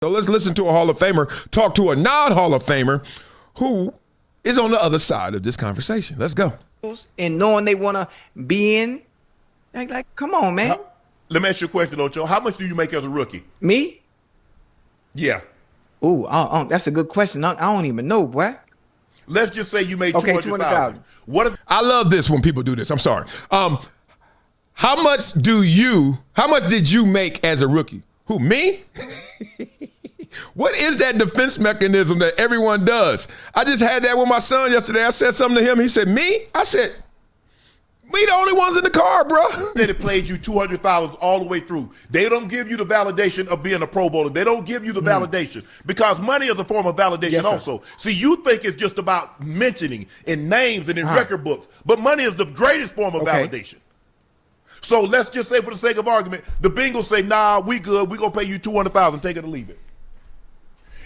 So let's listen to a Hall of Famer talk to a non-Hall of Famer who is on the other side of this conversation. Let's go. And knowing they want to be in, like, come on, man. Let me ask you a question, Ocho. How much do you make as a rookie? Me? Yeah. Ooh, that's a good question. I don't even know, boy. Let's just say you made $200,000. What if I love this when people do this. I'm sorry. How much did you make as a rookie? Who, me? What is that defense mechanism that everyone does? I just had that with my son yesterday. I said something to him. He said, me? I said, we the only ones in the car, bro. They played you $200 all the way through. They don't give you the validation of being a Pro Bowler. They don't give you the validation because money is a form of validation also. See, you think it's just about mentioning in names and in record books, but money is the greatest form of validation. So let's just say, for the sake of argument, the Bengals say, nah, we good. We're going to pay you $200,000. Take it or leave it.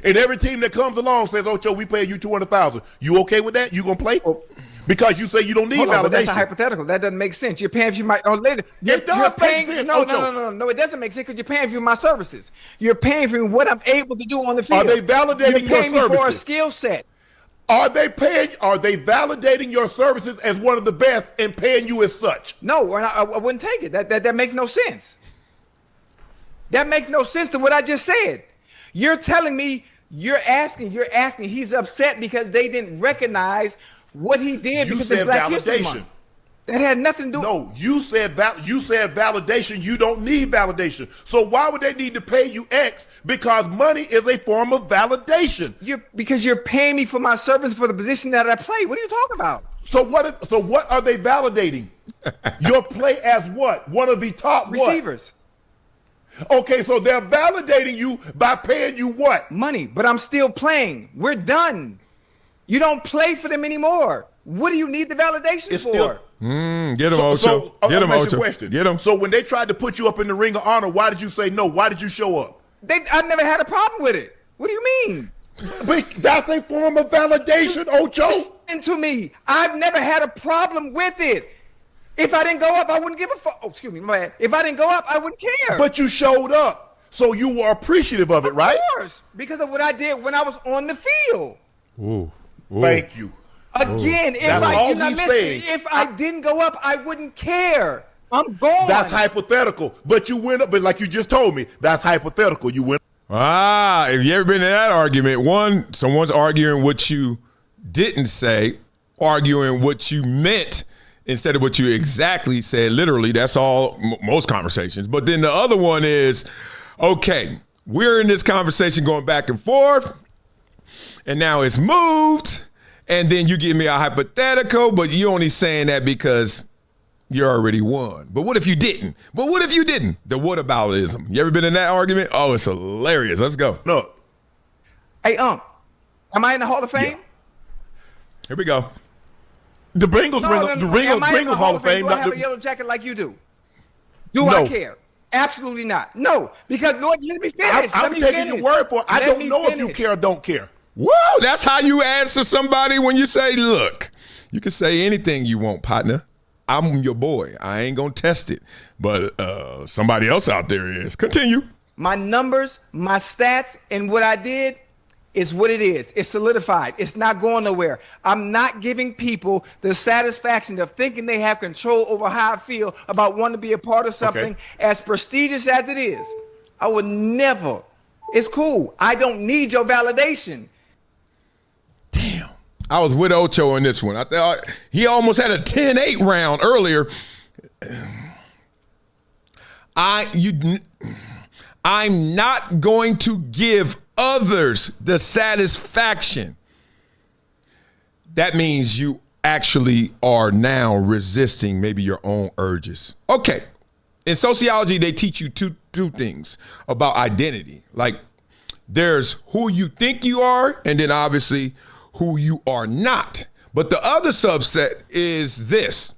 And every team that comes along says, Ocho, we pay you $200,000. You okay with that? You going to play? Because you say you don't need validation. But that's a hypothetical. That doesn't make sense. You're paying for my later. It does make sense. No, it doesn't make sense because you're paying for my services. You're paying for what I'm able to do on the field. Are they validating you're paying your services? Me for a skill set. Are they validating your services as one of the best and paying you as such? No, I wouldn't take it. That makes no sense. That makes no sense to what I just said. You're telling me you're asking. He's upset because they didn't recognize what he did because of Black History Month. That had nothing to do. No, you said validation. You don't need validation. So why would they need to pay you X? Because money is a form of validation. Because you're paying me for my service for the position that I play. What are you talking about? So what are they validating? Your play as what? One of the top receivers. What? Okay, so they're validating you by paying you what? Money, but I'm still playing. We're done. You don't play for them anymore. What do you need the validation for? Get him, Ocho. Get him, Ocho. Get him. So when they tried to put you up in the Ring of Honor, why did you say no? Why did you show up? I never had a problem with it. What do you mean? That's a form of validation, Ocho. Listen to me. I've never had a problem with it. If I didn't go up, I wouldn't give a fuck. Oh, excuse me, my bad. If I didn't go up, I wouldn't care. But you showed up, so you were appreciative of it, right? Of course, because of what I did when I was on the field. Ooh. Thank you. Again, if I didn't go up, I wouldn't care. I'm gone. That's hypothetical. But you went up, but like you just told me, that's hypothetical. You went. If you ever been in that argument, someone's arguing what you didn't say, arguing what you meant instead of what you exactly said. Literally, that's all most conversations. But then the other one is, okay, we're in this conversation going back and forth, and now it's moved, and then you give me a hypothetical, but you only saying that because you already won. But what if you didn't? But what if you didn't? The whataboutism. You ever been in that argument? Oh, it's hilarious. Let's go. No. Hey, am I in the Hall of Fame? Yeah. Here we go. The Bengals Bengals Hall of Fame. Do I have a yellow jacket like you do? Do I care? Absolutely not. No, because Lord, let me finish. I'm taking your word for it. I don't know if you care or don't care. Whoa, that's how you answer somebody when you say, look, you can say anything you want, partner. I'm your boy. I ain't going to test it. But somebody else out there is. Continue. My numbers, my stats, and what I did is what it is. It's solidified. It's not going nowhere. I'm not giving people the satisfaction of thinking they have control over how I feel about wanting to be a part of something as prestigious as it is. I would never. It's cool. I don't need your validation. Damn. I was with Ocho in this one. I thought he almost had a 10-8 round earlier. I'm not going to give others the satisfaction. That means you actually are now resisting maybe your own urges. Okay. In sociology, they teach you two things about identity. Like there's who you think you are, and then obviously who you are not. But the other subset is this.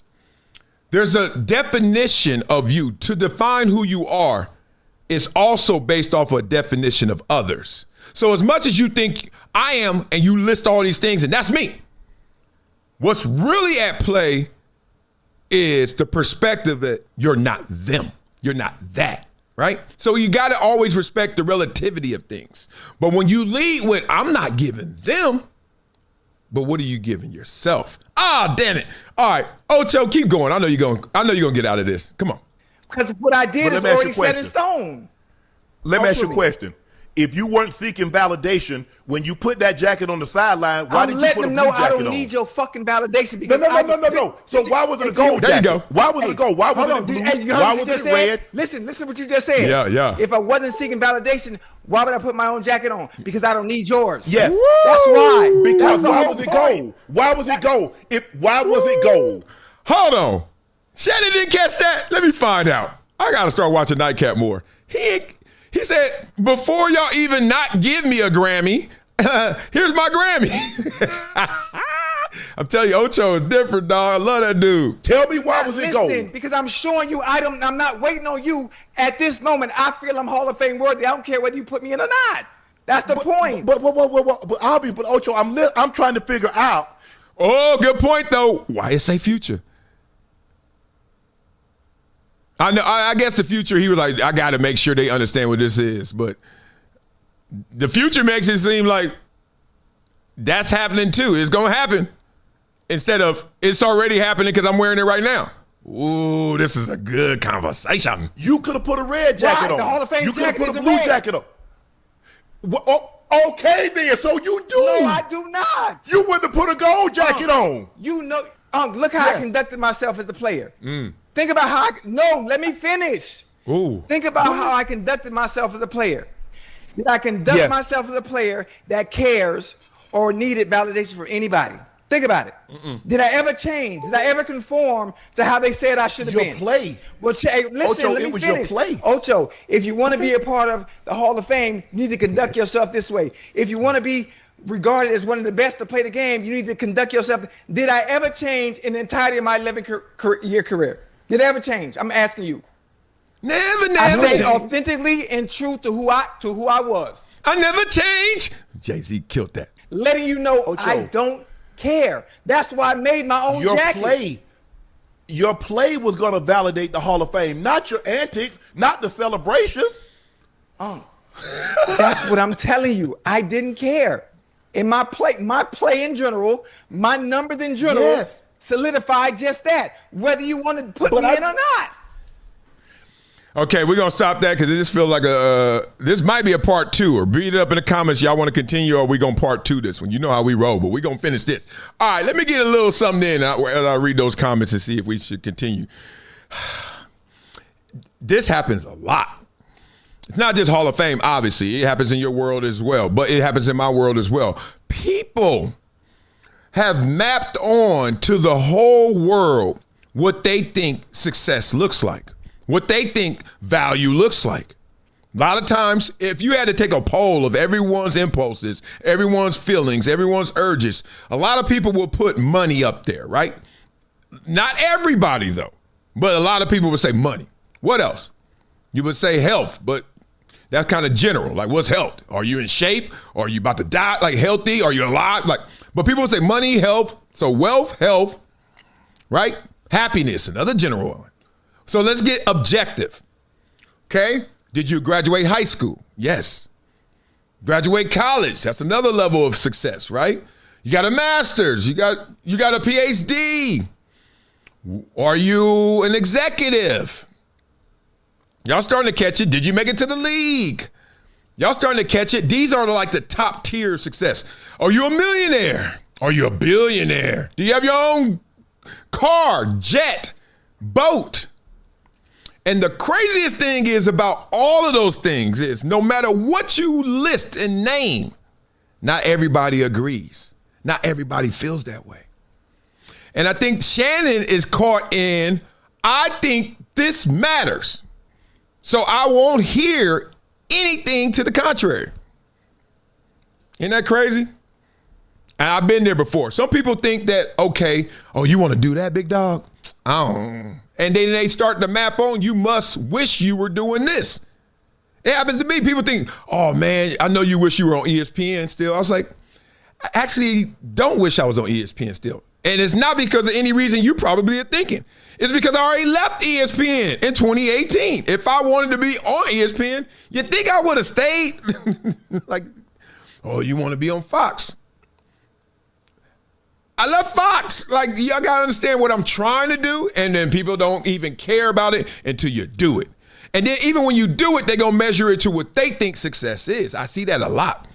There's a definition of you. To define who you are is also based off a definition of others. So as much as you think I am, and you list all these things, and that's me, what's really at play is the perspective that you're not them. You're not that. right? So you got to always respect the relativity of things. But when you lead with, I'm not giving them, but what are you giving yourself? Ah, damn it. All right, Ocho, keep going. I know you're going to get out of this. Come on. Because what I did is already set in stone. Let me ask you a question. If you weren't seeking validation when you put that jacket on the sideline, why did you put a blue jacket on? I'm letting them know I don't need your fucking validation. Because no. So why was it a gold jacket? There you go. Why was it a gold? Why was it blue? Why was it red? Listen what you just said. Yeah. If I wasn't seeking validation, why would I put my own jacket on? Because I don't need yours. Yes. Woo! That's why. Because why was it gold? Why was it gold? Why was it gold? Hold on. Shannon didn't catch that? Let me find out. I got to start watching Nightcap more. He said, before y'all even not give me a Grammy, here's my Grammy. I'm telling you, Ocho is different, dog. I love that dude. Tell me why was it gold? Because I'm showing you I'm not waiting on you at this moment. I feel I'm Hall of Fame worthy. I don't care whether you put me in or not. That's the point. But Ocho, I'm trying to figure out. Oh, good point, though. Why it say Future? I know. I guess the Future, he was like, I got to make sure they understand what this is. But the Future makes it seem like that's happening too. It's going to happen. Instead of it's already happening because I'm wearing it right now. Ooh, this is a good conversation. You could have put a red jacket on. The Hall of Fame you could have jacket put a blue jacket on. Okay, then. So you do. No, I do not. You wouldn't have put a gold jacket on. You know, look how I conducted myself as a player. Think about how let me finish. Ooh. Think about how I conducted myself as a player. Did I conduct myself as a player that cares or needed validation from anybody? Think about it. Did I ever change? Did I ever conform to how they said I should have been? Your play. Well, listen, Ocho, let me it was finish. your play. Ocho, if you want to be a part of the Hall of Fame, you need to conduct yourself this way. If you want to be regarded as one of the best to play the game, you need to conduct yourself. Did I ever change in the entirety of my 11-year career? Did I ever change? I'm asking you. Never I stayed changed. authentically and true to who I was. I never changed. Jay-Z killed that. Letting you know Ocho. I don't care. That's why I made my own jacket. Your play was going to validate the Hall of Fame, not your antics, not the celebrations. That's what I'm telling you. I didn't care. In my play in general, my numbers in general solidified just that. Whether you want to put me in or not. Okay, we're going to stop that because it just feels like this might be a part 2, or beat it up in the comments. Y'all want to continue, or we going to part 2 this one. You know how we roll, but we're going to finish this. All right, let me get a little something in as I read those comments and see if we should continue. This happens a lot. It's not just Hall of Fame, obviously. It happens in your world as well, but it happens in my world as well. People have mapped on to the whole world what they think success looks like, what they think value looks like. A lot of times, if you had to take a poll of everyone's impulses, everyone's feelings, everyone's urges, a lot of people will put money up there, right? Not everybody, though, but a lot of people would say money. What else? You would say health, but that's kind of general. Like, what's health? Are you in shape? Are you about to die? Like, healthy? Are you alive? Like, but people would say money, health. So wealth, health, right? Happiness, another general one. So let's get objective. Okay? Did you graduate high school? Yes. Graduate college? That's another level of success, right? You got a master's. You got a PhD. Are you an executive? Y'all starting to catch it. Did you make it to the league? Y'all starting to catch it. These are like the top tier of success. Are you a millionaire? Are you a billionaire? Do you have your own car, jet, boat? And the craziest thing is about all of those things is no matter what you list and name, not everybody agrees. Not everybody feels that way. And I think Shannon is caught in, I think this matters. So I won't hear anything to the contrary. Isn't that crazy? And I've been there before. Some people think that, okay, oh, you want to do that, big dog? I don't. And then they start to map on, you must wish you were doing this. It happens to me. People think, oh, man, I know you wish you were on ESPN still. I was like, I actually don't wish I was on ESPN still. And it's not because of any reason you probably are thinking. It's because I already left ESPN in 2018. If I wanted to be on ESPN, you think I would have stayed? Like, oh, you want to be on Fox? I left Fox. Like, y'all got to understand what I'm trying to do, and then people don't even care about it until you do it. And then even when you do it, they're going to measure it to what they think success is. I see that a lot,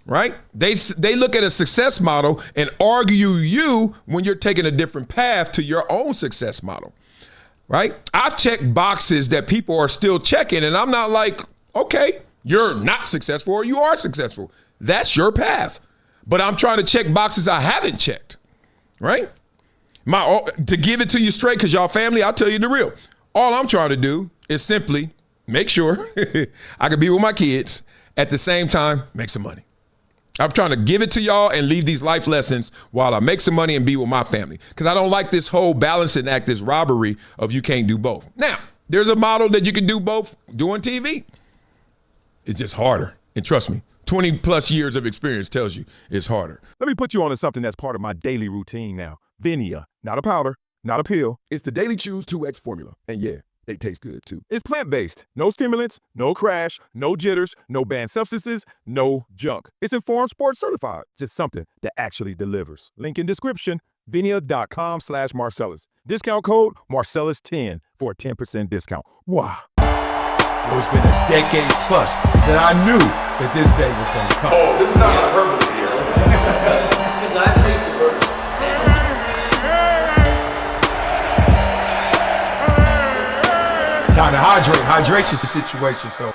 right? They look at a success model and argue you when you're taking a different path to your own success model, right? I've checked boxes that people are still checking, and I'm not like, okay, you're not successful or you are successful. That's your path. But I'm trying to check boxes I haven't checked, right? To give it to you straight, because y'all family, I'll tell you the real. All I'm trying to do is simply make sure I can be with my kids, at the same time, make some money. I'm trying to give it to y'all and leave these life lessons while I make some money and be with my family. Because I don't like this whole balancing act, this robbery of you can't do both. Now, there's a model that you can do both doing TV. It's just harder. And trust me, 20 plus years of experience tells you it's harder. Let me put you on to something that's part of my daily routine now. VINIA, not a powder, not a pill. It's the Daily Chews 2X formula. And yeah, they taste good too. It's plant-based. No stimulants, no crash, no jitters, no banned substances, no junk. It's Informed Sports certified. Just something that actually delivers. Link in description, vinia.com/Marcellus. Discount code Marcellus10 for a 10% discount. Wow. It's been a decade plus that I knew that this day was going to come. Oh, this is not hyperbole here. Because I believe the birds. Time to hydrate. Hydration's the situation, so.